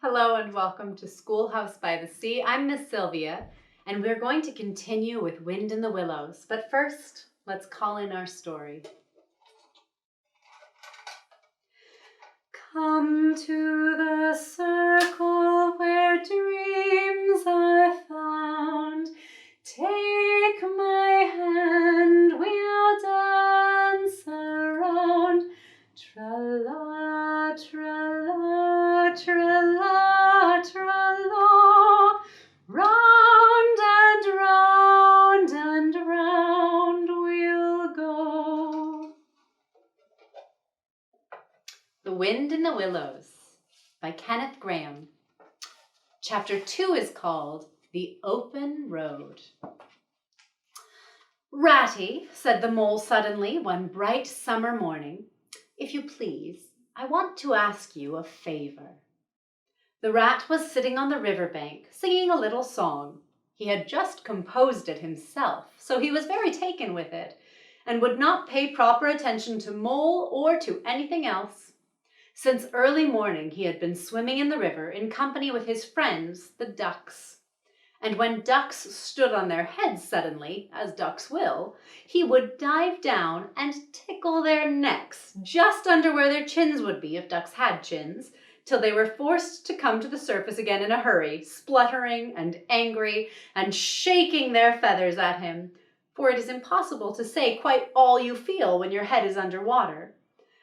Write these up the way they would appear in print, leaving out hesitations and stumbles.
Hello and welcome to Schoolhouse by the Sea. I'm Miss Sylvia, and we're going to continue with Wind in the Willows. But first, let's call in our story. Come to the circle where dreams are found. Take my hand, we'll dance around. Tra-la, tra-la, tra-la, tra-la. Round and round we'll go. The Wind in the Willows by Kenneth Grahame. Chapter 2 is called The Open Road. Ratty, said the mole suddenly one bright summer morning, if you please, I want to ask you a favor. The rat was sitting on the riverbank, singing a little song. He had just composed it himself, so he was very taken with it, and would not pay proper attention to mole or to anything else. Since early morning he had been swimming in the river in company with his friends, the ducks. And when ducks stood on their heads suddenly, as ducks will, he would dive down and tickle their necks, just under where their chins would be if ducks had chins, till they were forced to come to the surface again in a hurry, spluttering and angry and shaking their feathers at him, for it is impossible to say quite all you feel when your head is under water.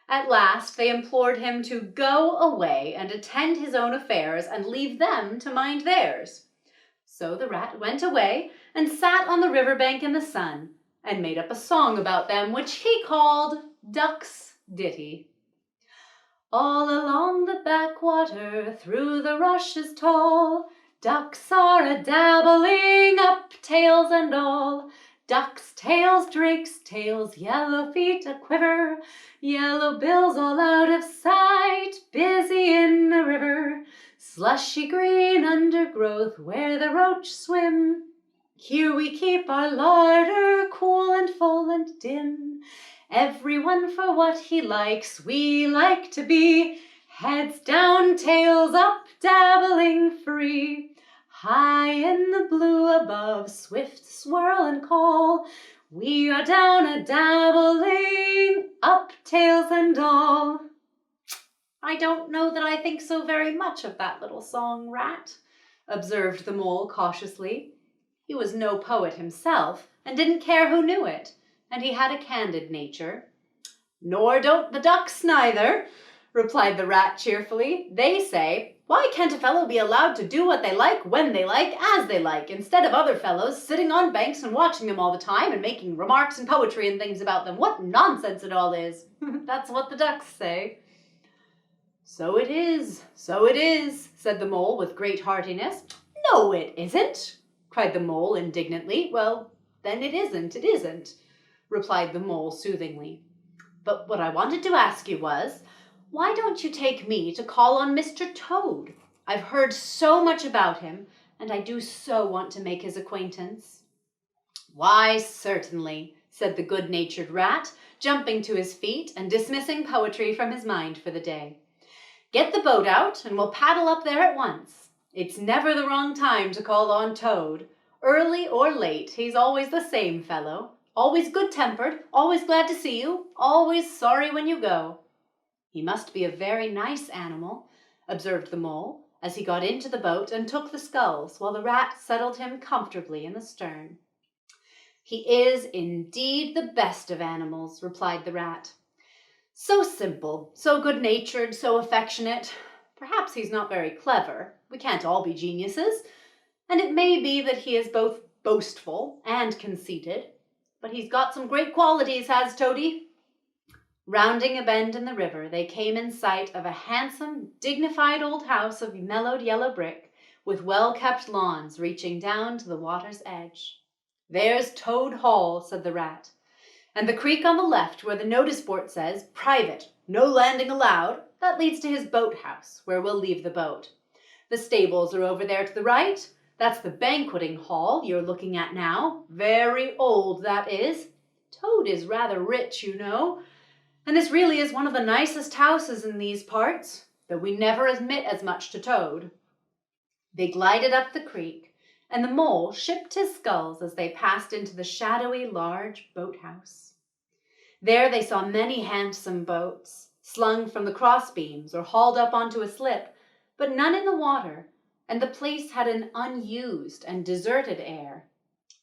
At last they implored him to go away and attend his own affairs and leave them to mind theirs. So the rat went away and sat on the riverbank in the sun and made up a song about them, which he called Duck's Ditty. All along the backwater, through the rushes tall, ducks are a-dabbling up, tails and all. Ducks' tails, drakes' tails, yellow feet a-quiver, yellow bills all out of sight, busy in the river. Slushy green undergrowth where the roach swim. Here we keep our larder, cool and full and dim. Everyone for what he likes, we like to be. Heads down, tails up, dabbling free. High in the blue above, swift swirl and call. We are down a-dabbling, up, tails and all. I don't know that I think so very much of that little song, Rat, observed the mole cautiously. He was no poet himself, and didn't care who knew it, and he had a candid nature. Nor don't the ducks neither, replied the rat cheerfully. They say, why can't a fellow be allowed to do what they like, when they like, as they like, instead of other fellows sitting on banks and watching them all the time and making remarks and poetry and things about them? What nonsense it all is. That's what the ducks say. So it is, said the mole with great heartiness. No, it isn't, cried the mole indignantly. Well, then it isn't, replied the mole soothingly. But what I wanted to ask you was, why don't you take me to call on Mr. Toad? I've heard so much about him, and I do so want to make his acquaintance. Why, certainly, said the good-natured rat, jumping to his feet and dismissing poetry from his mind for the day. Get the boat out, and we'll paddle up there at once. It's never the wrong time to call on Toad. Early or late, he's always the same fellow. Always good-tempered, always glad to see you, always sorry when you go. He must be a very nice animal, observed the mole, as he got into the boat and took the sculls, while the rat settled him comfortably in the stern. He is indeed the best of animals, replied the rat. So simple, so good-natured, so affectionate. Perhaps he's not very clever. We can't all be geniuses. And it may be that he is both boastful and conceited. But he's got some great qualities, has Toady. Rounding a bend in the river, they came in sight of a handsome, dignified old house of mellowed yellow brick, with well-kept lawns reaching down to the water's edge. There's Toad Hall, said the rat. And the creek on the left, where the notice board says, private, no landing allowed, that leads to his boathouse, where we'll leave the boat. The stables are over there to the right. That's the banqueting hall you're looking at now. Very old, that is. Toad is rather rich, you know. And this really is one of the nicest houses in these parts. though we never admit as much to Toad. They glided up the creek, and the mole shipped his sculls as they passed into the shadowy large boathouse. There they saw many handsome boats, slung from the crossbeams or hauled up onto a slip, but none in the water, and the place had an unused and deserted air.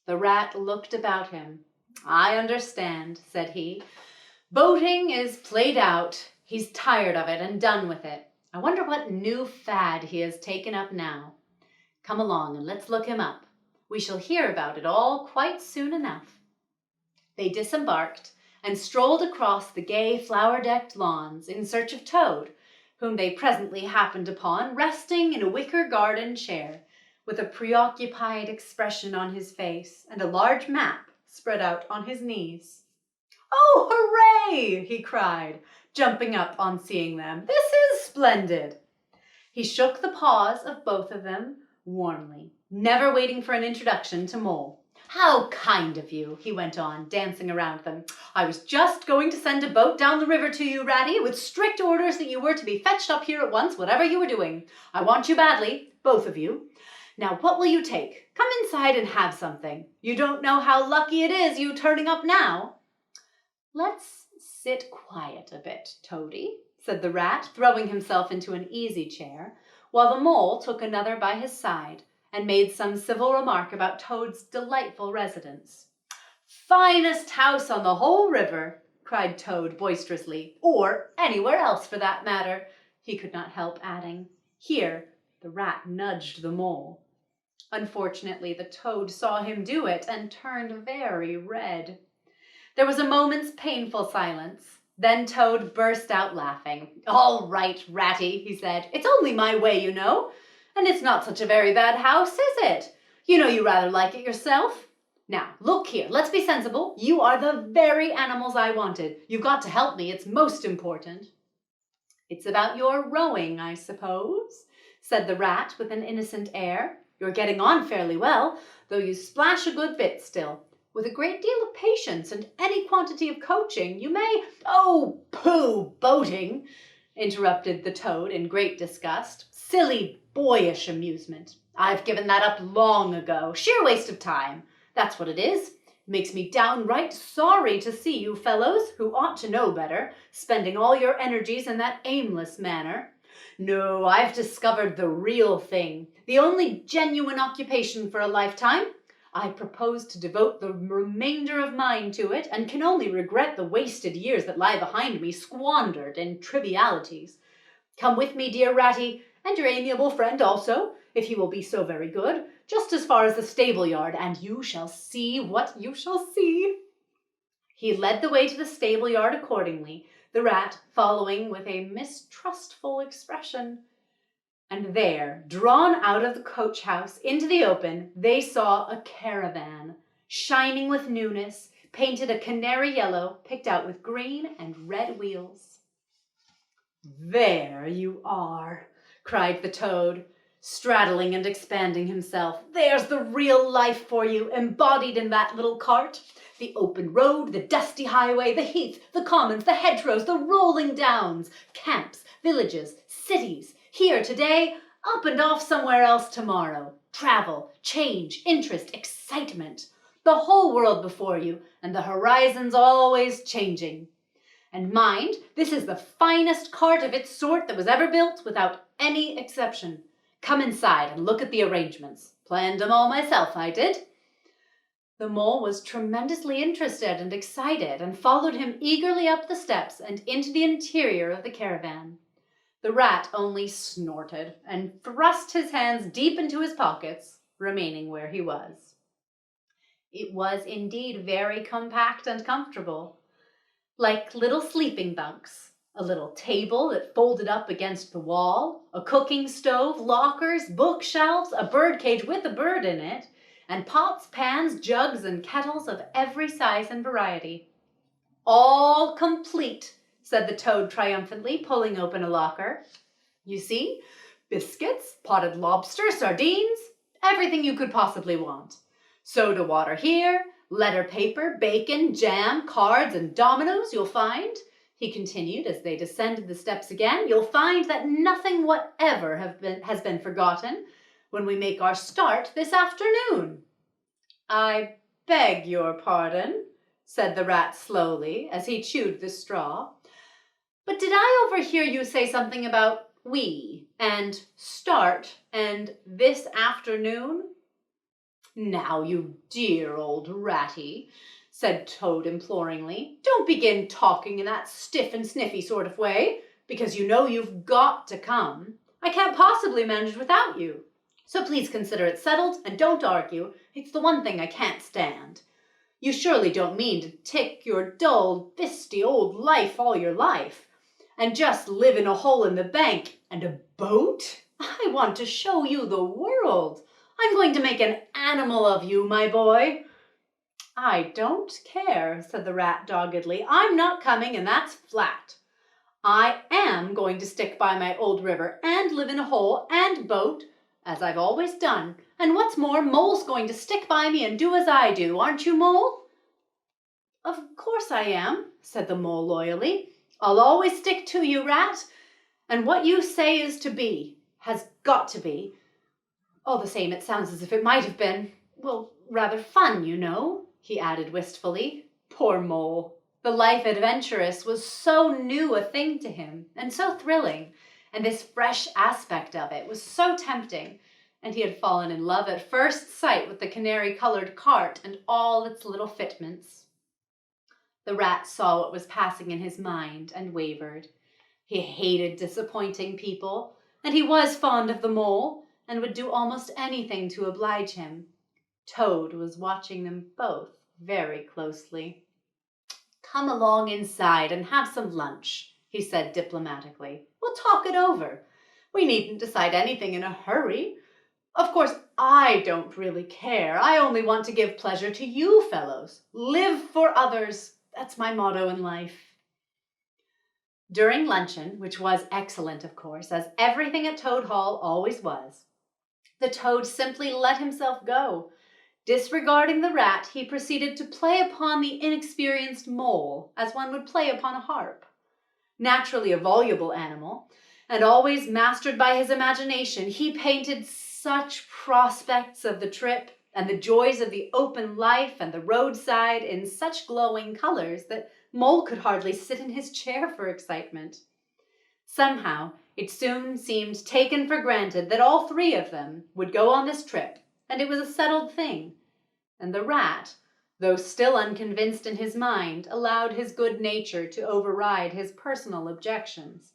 The rat looked about him. "I understand," said he. "Boating is played out. He's tired of it and done with it. I wonder what new fad he has taken up now. Come along and let's look him up. We shall hear about it all quite soon enough." They disembarked and strolled across the gay flower-decked lawns in search of Toad, whom they presently happened upon resting in a wicker garden chair, with a preoccupied expression on his face and a large map spread out on his knees. "Oh, hooray!" he cried, jumping up on seeing them. "This is splendid!" He shook the paws of both of them warmly, never waiting for an introduction to Mole. "How kind of you," he went on, dancing around them. "I was just going to send a boat down the river to you, Ratty, with strict orders that you were to be fetched up here at once, whatever you were doing. I want you badly, both of you. Now, what will you take? Come inside and have something. You don't know how lucky it is you turning up now." "Let's sit quiet a bit, Toady," said the rat, throwing himself into an easy chair, while the mole took another by his side and made some civil remark about Toad's delightful residence. "Finest house on the whole river," cried Toad boisterously, "or anywhere else for that matter," he could not help adding. Here the rat nudged the mole. Unfortunately, the Toad saw him do it and turned very red. There was a moment's painful silence. Then Toad burst out laughing. "All right, Ratty," he said. "It's only my way, you know. And it's not such a very bad house, is it? You know you rather like it yourself. Now, look here, let's be sensible. You are the very animals I wanted. You've got to help me. It's most important." "It's about your rowing, I suppose," said the rat with an innocent air. "You're getting on fairly well, though you splash a good bit still. With a great deal of patience and any quantity of coaching, you may—" "Oh, pooh, boating!" interrupted the Toad in great disgust. "Silly, boyish amusement. I've given that up long ago. Sheer waste of time. That's what it is. It makes me downright sorry to see you fellows, who ought to know better, spending all your energies in that aimless manner. No, I've discovered the real thing, the only genuine occupation for a lifetime. I propose to devote the remainder of mine to it, and can only regret the wasted years that lie behind me, squandered in trivialities. Come with me, dear Ratty, and your amiable friend also, if he will be so very good, just as far as the stable-yard, and you shall see what you shall see." He led the way to the stable-yard accordingly, the rat following with a mistrustful expression. And there, drawn out of the coach-house into the open, they saw a caravan, shining with newness, painted a canary yellow, picked out with green and red wheels. "There you are," cried the Toad, straddling and expanding himself. "There's the real life for you, embodied in that little cart. The open road, the dusty highway, the heath, the commons, the hedgerows, the rolling downs, camps, villages, cities, here today, up and off somewhere else tomorrow. Travel, change, interest, excitement. The whole world before you, and the horizons always changing. And mind, this is the finest cart of its sort that was ever built, without any exception. Come inside and look at the arrangements. Planned 'em all myself, I did." The mole was tremendously interested and excited, and followed him eagerly up the steps and into the interior of the caravan. The rat only snorted and thrust his hands deep into his pockets, remaining where he was. It was indeed very compact and comfortable, like little sleeping bunks. A little table that folded up against the wall, a cooking stove, lockers, bookshelves, a birdcage with a bird in it, and pots, pans, jugs, and kettles of every size and variety. "All complete," said the Toad triumphantly, pulling open a locker. "You see, biscuits, potted lobster, sardines, everything you could possibly want. Soda water here, letter paper, bacon, jam, cards, and dominoes you'll find. he continued as they descended the steps again, "you'll find that nothing whatever has been forgotten when we make our start this afternoon." "I beg your pardon," said the rat slowly as he chewed the straw, "but did I overhear you say something about we and start and this afternoon?" "Now, you dear old ratty," said Toad imploringly, "don't begin talking in that stiff and sniffy sort of way, because you know you've got to come. I can't possibly manage without you. So please consider it settled and don't argue. It's the one thing I can't stand. You surely don't mean to tick your dull, bisty old life all your life, and just live in a hole in the bank and a boat? I want to show you the world. I'm going to make an animal of you, my boy." "I don't care," said the rat doggedly. "I'm not coming, and that's flat. I am going to stick by my old river and live in a hole and boat, as I've always done. And what's more, Mole's going to stick by me and do as I do. Aren't you, Mole?" "Of course I am," said the Mole loyally. "I'll always stick to you, Rat. And what you say is to be, has got to be. All the same, it sounds as if it might have been, well, rather fun, you know," he added wistfully. Poor Mole. The life adventurous was so new a thing to him, and so thrilling, and this fresh aspect of it was so tempting, and he had fallen in love at first sight with the canary-colored cart and all its little fitments. The rat saw what was passing in his mind and wavered. He hated disappointing people, and he was fond of the Mole, and would do almost anything to oblige him. Toad was watching them both very closely. "Come along inside and have some lunch," he said diplomatically. "We'll talk it over. We needn't decide anything in a hurry. Of course, I don't really care. I only want to give pleasure to you fellows. Live for others. That's my motto in life." During luncheon, which was excellent, of course, as everything at Toad Hall always was, the Toad simply let himself go. Disregarding the rat, he proceeded to play upon the inexperienced Mole as one would play upon a harp. Naturally a voluble animal, and always mastered by his imagination, he painted such prospects of the trip and the joys of the open life and the roadside in such glowing colors that Mole could hardly sit in his chair for excitement. Somehow, it soon seemed taken for granted that all three of them would go on this trip, and it was a settled thing. And the rat, though still unconvinced in his mind, allowed his good nature to override his personal objections.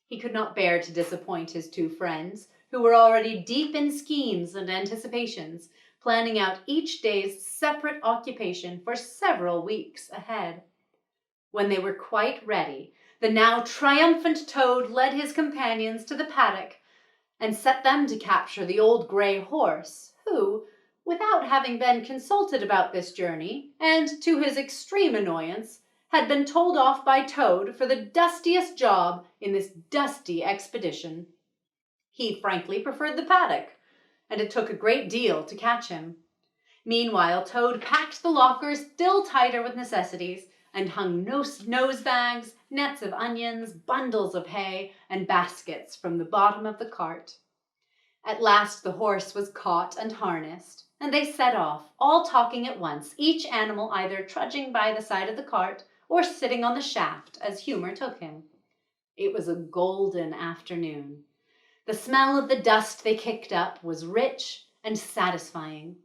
He could not bear to disappoint his two friends, who were already deep in schemes and anticipations, planning out each day's separate occupation for several weeks ahead. When they were quite ready, the now triumphant Toad led his companions to the paddock and set them to capture the old gray horse, who, without having been consulted about this journey, and to his extreme annoyance, had been told off by Toad for the dustiest job in this dusty expedition. He frankly preferred the paddock, and it took a great deal to catch him. Meanwhile, Toad packed the lockers still tighter with necessities, and hung nose bags, nets of onions, bundles of hay, and baskets from the bottom of the cart. At last the horse was caught and harnessed, and they set off, all talking at once, each animal either trudging by the side of the cart or sitting on the shaft as humour took him. It was a golden afternoon. The smell of the dust they kicked up was rich and satisfying.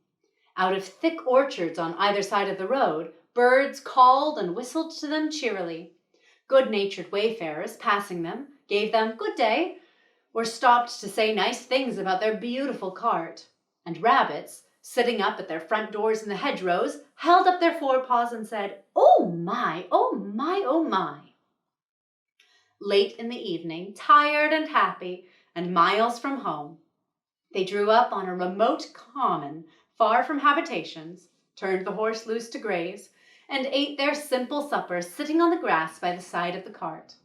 Out of thick orchards on either side of the road, birds called and whistled to them cheerily. Good-natured wayfarers passing them gave them good day, or stopped to say nice things about their beautiful cart, and rabbits, sitting up at their front doors in the hedgerows, held up their forepaws and said, "Oh my, oh my, oh my." Late in the evening, tired and happy, and miles from home, they drew up on a remote common far from habitations, turned the horse loose to graze, and ate their simple supper sitting on the grass by the side of the cart.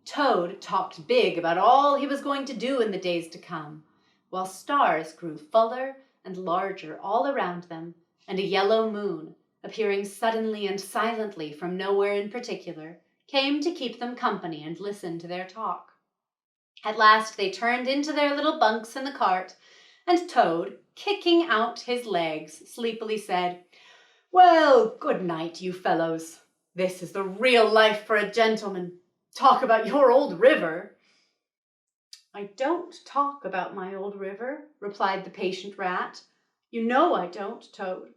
Toad talked big about all he was going to do in the days to come, while stars grew fuller and larger all around them, and a yellow moon, appearing suddenly and silently from nowhere in particular, came to keep them company and listen to their talk. At last they turned into their little bunks in the cart, and Toad, kicking out his legs, sleepily said, "Well, good night, you fellows. This is the real life for a gentleman. Talk about your old river." "I don't talk about my old river," replied the patient rat. "You know I don't, Toad.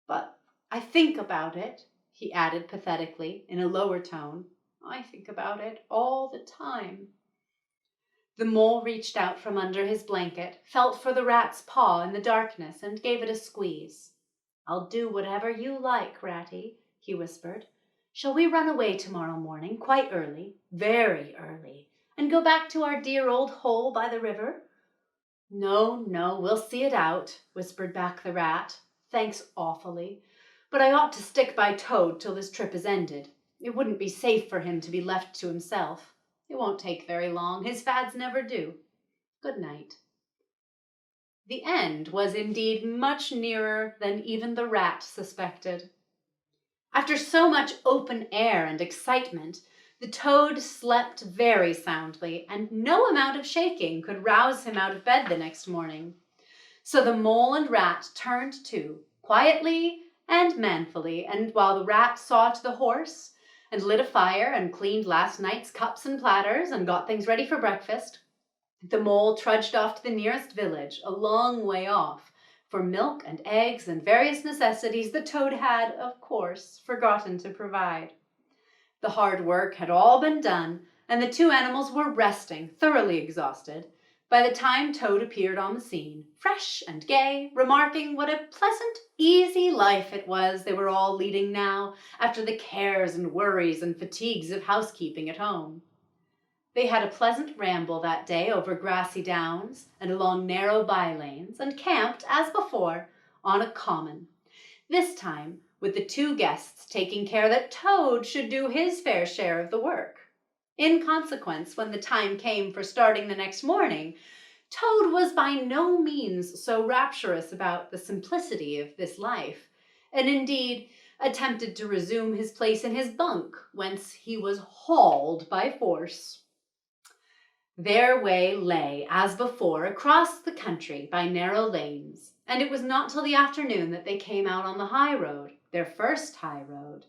But I think about it," he added pathetically in a lower tone. "I think about it all the time." The mole reached out from under his blanket, felt for the rat's paw in the darkness, and gave it a squeeze. "I'll do whatever you like, Ratty," he whispered. "Shall we run away tomorrow morning, quite early, very early, and go back to our dear old hole by the river?" "No, no, we'll see it out," whispered back the rat. "Thanks awfully, but I ought to stick by Toad till this trip is ended. It wouldn't be safe for him to be left to himself. It won't take very long. His fads never do. Good night." The end was indeed much nearer than even the rat suspected. After so much open air and excitement, the Toad slept very soundly, and no amount of shaking could rouse him out of bed the next morning. So the mole and rat turned to, quietly and manfully, and while the rat saw to the horse, and lit a fire, and cleaned last night's cups and platters, and got things ready for breakfast, the mole trudged off to the nearest village, a long way off, for milk and eggs and various necessities the Toad had, of course, forgotten to provide. The hard work had all been done, and the two animals were resting, thoroughly exhausted, by the time Toad appeared on the scene, fresh and gay, remarking what a pleasant, easy life it was they were all leading now, after the cares and worries and fatigues of housekeeping at home. They had a pleasant ramble that day over grassy downs and along narrow by-lanes, and camped, as before, on a common, this time with the two guests taking care that Toad should do his fair share of the work. In consequence, when the time came for starting the next morning, Toad was by no means so rapturous about the simplicity of this life, and indeed attempted to resume his place in his bunk, whence he was hauled by force. Their way lay, as before, across the country by narrow lanes, and it was not till the afternoon that they came out on the high road, their first high road.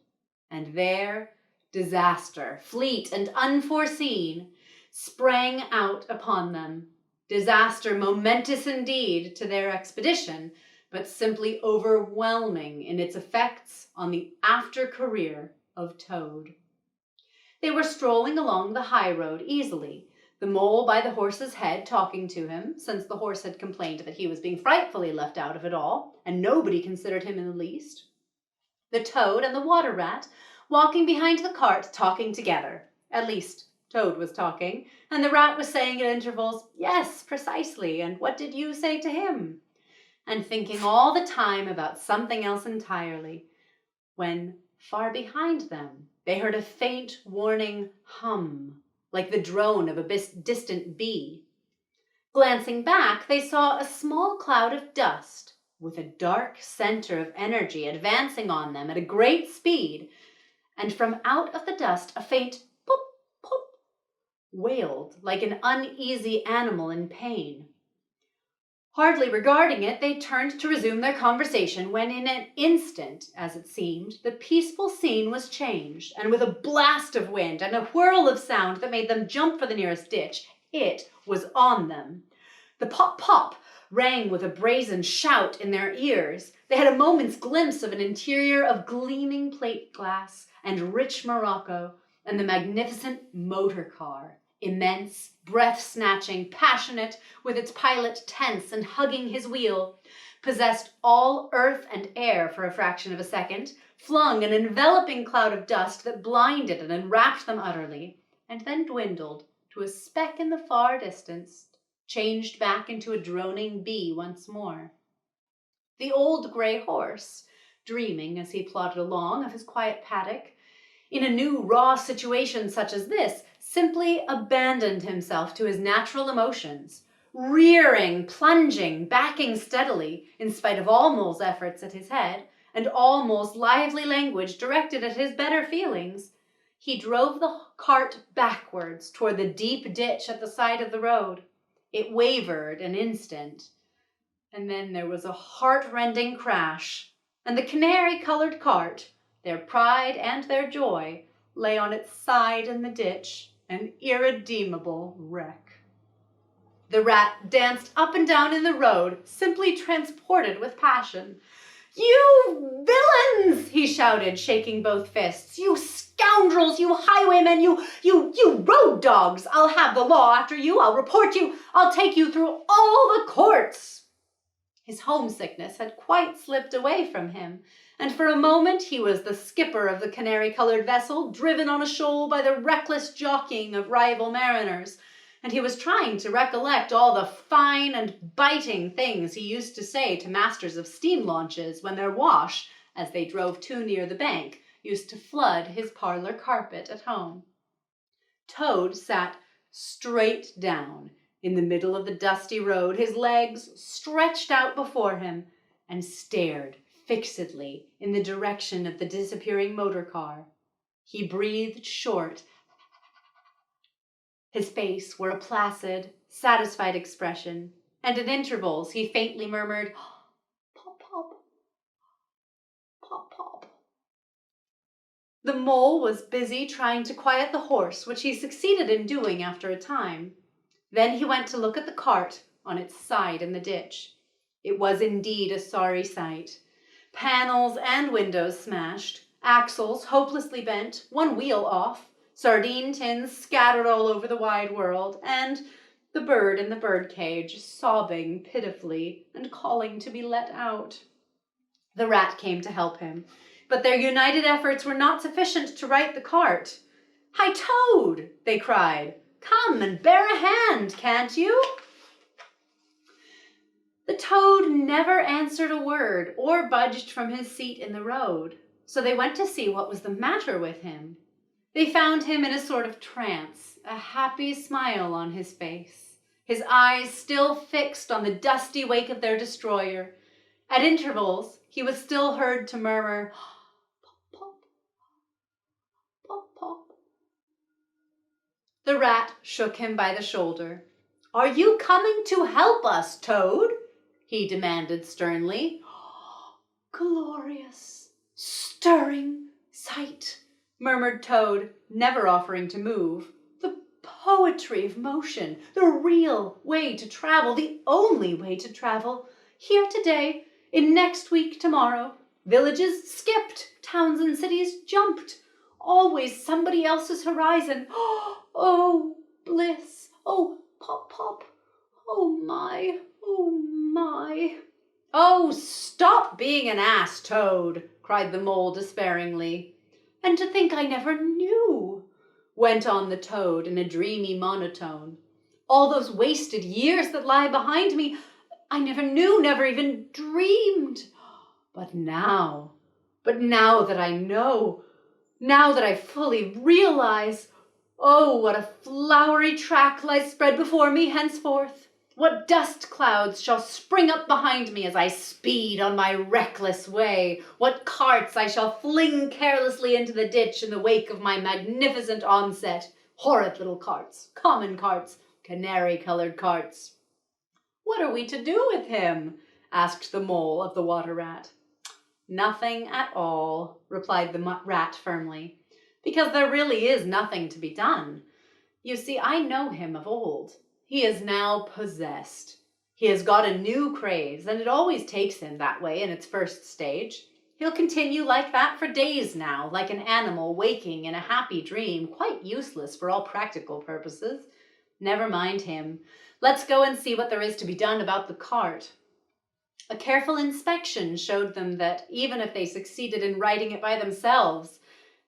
And there disaster, fleet and unforeseen, sprang out upon them. Disaster momentous indeed to their expedition, but simply overwhelming in its effects on the after career of Toad. They were strolling along the high road easily, the mole by the horse's head talking to him, since the horse had complained that he was being frightfully left out of it all, and nobody considered him in the least. The Toad and the water rat walking behind the cart, talking together. At least, Toad was talking, and the rat was saying at intervals, "Yes, precisely, and what did you say to him?" and thinking all the time about something else entirely, when, far behind them, they heard a faint warning hum, like the drone of a distant bee. Glancing back, they saw a small cloud of dust, with a dark center of energy advancing on them at a great speed, and from out of the dust a faint pop, pop, wailed like an uneasy animal in pain. Hardly regarding it, they turned to resume their conversation when in an instant, as it seemed, the peaceful scene was changed, and with a blast of wind and a whirl of sound that made them jump for the nearest ditch, it was on them. The pop-pop rang with a brazen shout in their ears. They had a moment's glimpse of an interior of gleaming plate glass and rich morocco, and the magnificent motor car, immense, breath-snatching, passionate, with its pilot tense and hugging his wheel, possessed all earth and air for a fraction of a second, flung an enveloping cloud of dust that blinded and enwrapped them utterly, and then dwindled to a speck in the far distance, changed back into a droning bee once more. The old gray horse, dreaming as he plodded along of his quiet paddock, in a new raw situation such as this, simply abandoned himself to his natural emotions, rearing, plunging, backing steadily, in spite of all Mole's efforts at his head, and all Mole's lively language directed at his better feelings. He drove the cart backwards toward the deep ditch at the side of the road. It wavered an instant, and then there was a heart-rending crash, and the canary-colored cart, their pride and their joy, lay on its side in the ditch, an irredeemable wreck. The rat danced up and down in the road, simply transported with passion. "You villains!" he shouted, shaking both fists. "You scoundrels, you highwaymen, you road dogs! I'll have the law after you, I'll report you, I'll take you through all the courts!" His homesickness had quite slipped away from him, and for a moment he was the skipper of the canary-colored vessel, driven on a shoal by the reckless jockeying of rival mariners, and he was trying to recollect all the fine and biting things he used to say to masters of steam launches when their wash, as they drove too near the bank, used to flood his parlor carpet at home. Toad sat straight down in the middle of the dusty road, his legs stretched out before him, and stared fixedly in the direction of the disappearing motor car. He breathed short. His face wore a placid, satisfied expression, and at intervals he faintly murmured, "Pop, pop, pop, pop." The mole was busy trying to quiet the horse, which he succeeded in doing after a time. Then he went to look at the cart on its side in the ditch. It was indeed a sorry sight. Panels and windows smashed, axles hopelessly bent, one wheel off, sardine tins scattered all over the wide world, and the bird in the birdcage sobbing pitifully and calling to be let out. The rat came to help him, but their united efforts were not sufficient to right the cart. "Hi, Toad!" they cried. "Come and bear a hand, can't you?" The toad never answered a word or budged from his seat in the road, so they went to see what was the matter with him. They found him in a sort of trance, a happy smile on his face, his eyes still fixed on the dusty wake of their destroyer. At intervals, he was still heard to murmur, "Pop, pop, pop, pop." The rat shook him by the shoulder. "Are you coming to help us, Toad?" he demanded sternly. "Glorious, stirring sight," murmured Toad, never offering to move. "The poetry of motion, the real way to travel, the only way to travel. Here today, in next week tomorrow. Villages skipped, towns and cities jumped. Always somebody else's horizon. Oh, bliss. Oh, pop, pop. Oh, my. Oh, my." "Oh, stop being an ass, Toad," cried the mole despairingly. "And to think I never knew," went on the toad in a dreamy monotone. "All those wasted years that lie behind me, I never knew, never even dreamed. But now that I know, now that I fully realize, oh, what a flowery track lies spread before me henceforth. What dust clouds shall spring up behind me as I speed on my reckless way. What carts I shall fling carelessly into the ditch in the wake of my magnificent onset. Horrid little carts, common carts, canary-colored carts." "What are we to do with him?" asked the mole of the water rat. "Nothing at all," replied the rat firmly, "because there really is nothing to be done. You see, I know him of old. He is now possessed. He has got a new craze, and it always takes him that way in its first stage. He'll continue like that for days now, like an animal waking in a happy dream, quite useless for all practical purposes. Never mind him. Let's go and see what there is to be done about the cart." A careful inspection showed them that, even if they succeeded in righting it by themselves,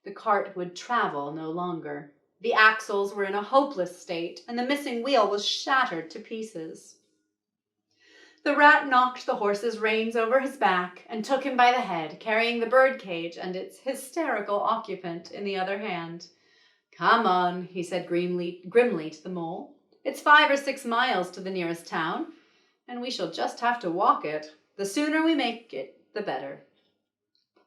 the cart would travel no longer. The axles were in a hopeless state, and the missing wheel was shattered to pieces. The rat knocked the horse's reins over his back and took him by the head, carrying the birdcage and its hysterical occupant in the other hand. "Come on," he said grimly to the mole. "It's 5 or 6 miles to the nearest town, and we shall just have to walk it. The sooner we make it, the better."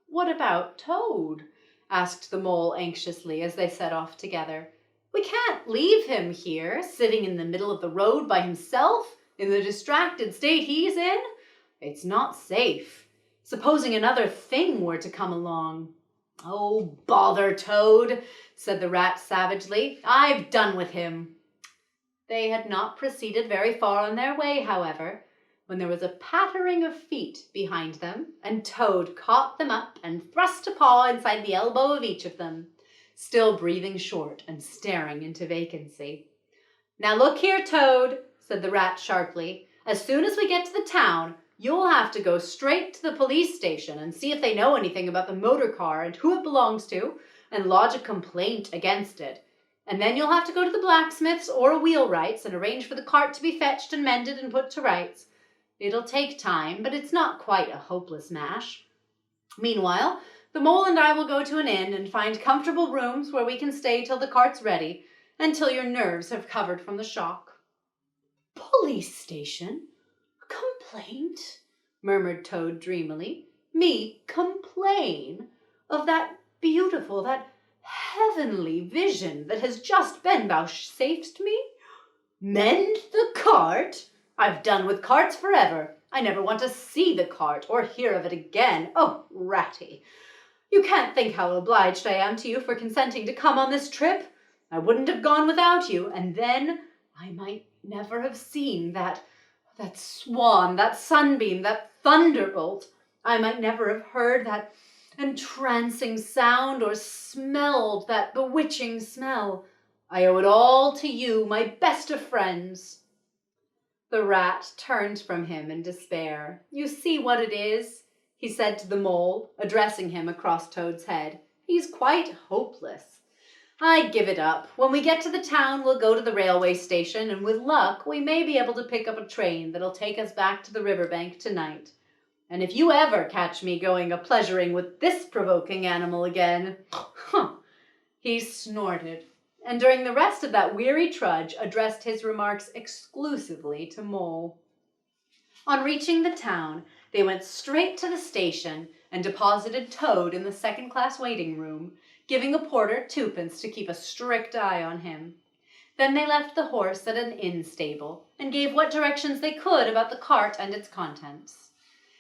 "What about Toad?" asked the mole anxiously as they set off together. "We can't leave him here, sitting in the middle of the road by himself, in the distracted state he's in. It's not safe. Supposing another thing were to come along." "Oh, bother, Toad," said the rat savagely. "I've done with him." They had not proceeded very far on their way, however, when there was a pattering of feet behind them, and Toad caught them up and thrust a paw inside the elbow of each of them, still breathing short and staring into vacancy. "Now look here, Toad," said the rat sharply. "As soon as we get to the town, you'll have to go straight to the police station and see if they know anything about the motor car and who it belongs to, and lodge a complaint against it. And then you'll have to go to the blacksmith's or a wheelwright's and arrange for the cart to be fetched and mended and put to rights. It'll take time, but it's not quite a hopeless mash. Meanwhile, the mole and I will go to an inn and find comfortable rooms where we can stay till the cart's ready, until your nerves have recovered from the shock." "Police station? Complaint?" murmured Toad dreamily. "Me complain of that beautiful, that heavenly vision that has just been vouchsafed me? Mend the cart? I've done with carts forever. I never want to see the cart or hear of it again. Oh, Ratty, you can't think how obliged I am to you for consenting to come on this trip. I wouldn't have gone without you, and then I might never have seen that swan, that sunbeam, that thunderbolt. I might never have heard that entrancing sound or smelled that bewitching smell. I owe it all to you, my best of friends." The rat turned from him in despair. "You see what it is," he said to the mole, addressing him across Toad's head. "He's quite hopeless. I give it up. When we get to the town, we'll go to the railway station, and with luck, we may be able to pick up a train that'll take us back to the riverbank tonight. And if you ever catch me going a-pleasuring with this provoking animal again—" He snorted, and during the rest of that weary trudge addressed his remarks exclusively to Mole. On reaching the town, they went straight to the station and deposited Toad in the second-class waiting room, giving a porter 2d to keep a strict eye on him. Then they left the horse at an inn stable and gave what directions they could about the cart and its contents.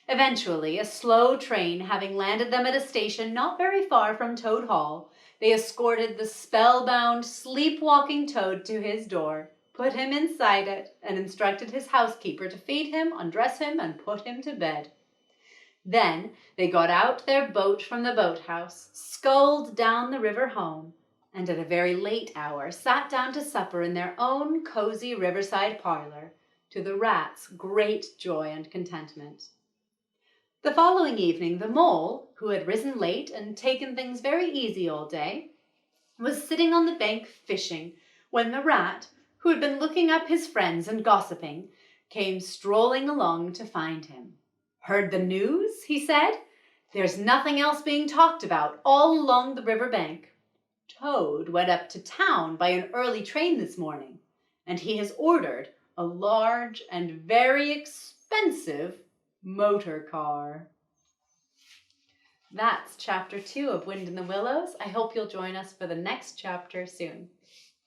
Eventually, a slow train having landed them at a station not very far from Toad Hall, they escorted the spellbound, sleepwalking Toad to his door, put him inside it, and instructed his housekeeper to feed him, undress him, and put him to bed. Then they got out their boat from the boathouse, sculled down the river home, and at a very late hour sat down to supper in their own cozy riverside parlor, to the rat's great joy and contentment. The following evening, the mole, who had risen late and taken things very easy all day, was sitting on the bank fishing, when the rat, who had been looking up his friends and gossiping, came strolling along to find him. "Heard the news?" he said. "There's nothing else being talked about all along the river bank. Toad went up to town by an early train this morning, and he has ordered a large and very expensive motor car." That's chapter 2 of Wind in the Willows. I hope you'll join us for the next chapter soon.